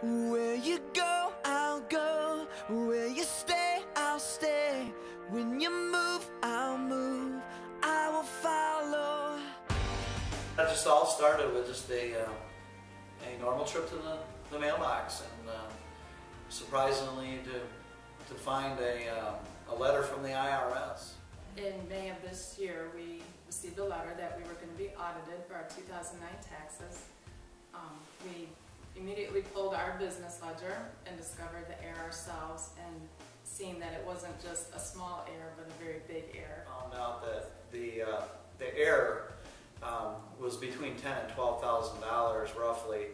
Where you go, I'll go. Where you stay, I'll stay. When you move, I'll move. I will follow. That just all started with just a normal trip to the mailbox, and surprisingly to find a letter from the IRS. In May of this year, we received a letter that we were going to be audited for our 2009 taxes. We immediately pulled our business ledger and discovered the error ourselves, and seeing that it wasn't just a small error but a very big error. Found out that the error was between $10,000 and $12,000 roughly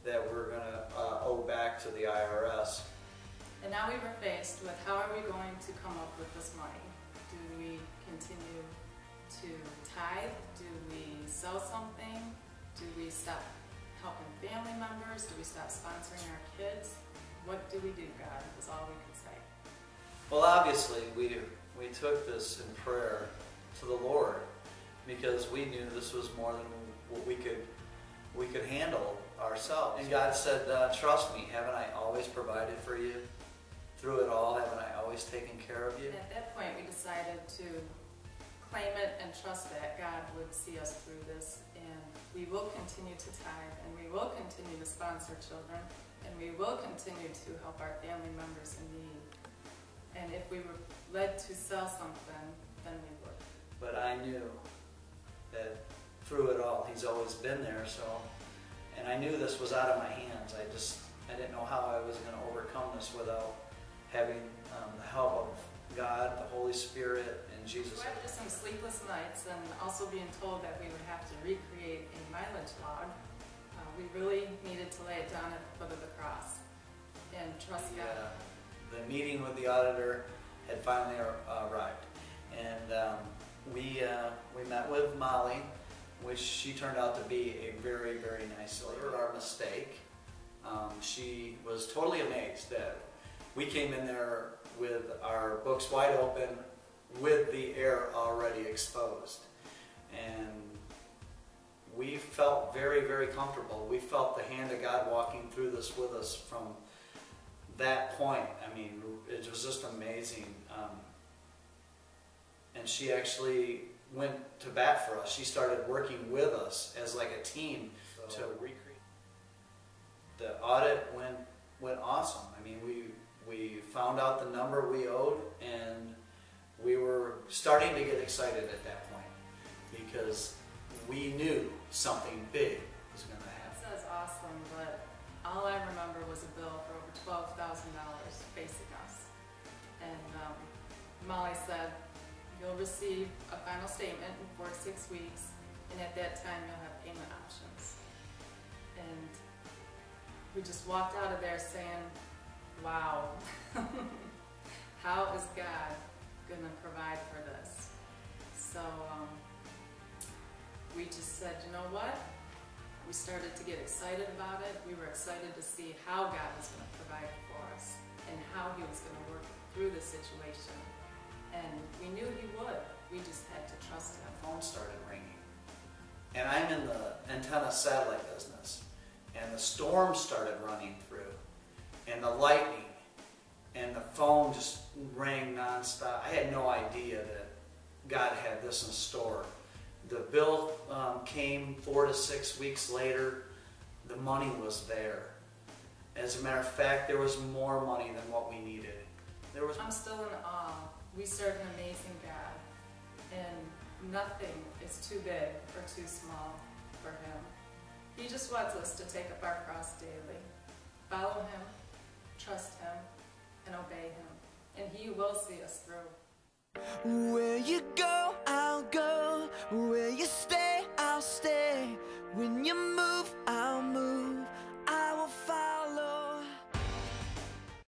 that we're going to owe back to the IRS. And now we were faced with, how are we going to come up with this money? Do we continue to tithe? Do we sell something? Do we stop helping family members? Do we stop sponsoring our kids? What do we do, God? Was all we could say. Well, obviously we took this in prayer to the Lord, because we knew this was more than what we could handle ourselves. And God said, trust me, haven't I always provided for you? Through it all, haven't I always taken care of you? And at that point, we decided to claim it and trust that God would see us through this, and we will continue to tithe, and we will continue to sponsor children, and we will continue to help our family members in need. And if we were led to sell something, then we would. But I knew that through it all, He's always been there. And I knew this was out of my hands. I didn't know how I was going to overcome this without having the help of God, the Holy Spirit, and Jesus. After some sleepless nights, and also being told that we would have to recreate a mileage log, we really needed to lay it down at the foot of the cross and trust God. The meeting with the auditor had finally arrived, and we met with Molly, which she turned out to be a very, very nice lady. Heard our mistake. She was totally amazed that we came in there with our books wide open, with the error already exposed, and we felt very, very comfortable. We felt the hand of God walking through this with us from that point. I mean, it was just amazing. And she actually went to bat for us. She started working with us as like a team to recreate. The audit went awesome. I mean, we found out the number we owed, and we were starting to get excited at that point, because we knew something big was going to happen. It says awesome, but all I remember was a bill for over $12,000 facing us. And Molly said, you'll receive a final statement in 4 to 6 weeks, and at that time you'll have payment options. And we just walked out of there saying, wow, how is God going to provide for this? So we just said, you know what? We started to get excited about it. We were excited to see how God was going to provide for us and how He was going to work through the situation. And we knew He would. We just had to trust Him. The phone started ringing. And I'm in the antenna satellite business. And the storm started running through. And the lightning. And the phone just rang nonstop. I had no idea that God had this in store. The bill came 4 to 6 weeks later. The money was there. As a matter of fact, there was more money than what we needed. I'm still in awe. We serve an amazing God, and nothing is too big or too small for Him. He just wants us to take up our cross daily, follow Him, trust Him, and obey Him, and He will see us through. Where you go, I'll go. Where you stay, I'll stay. When you move,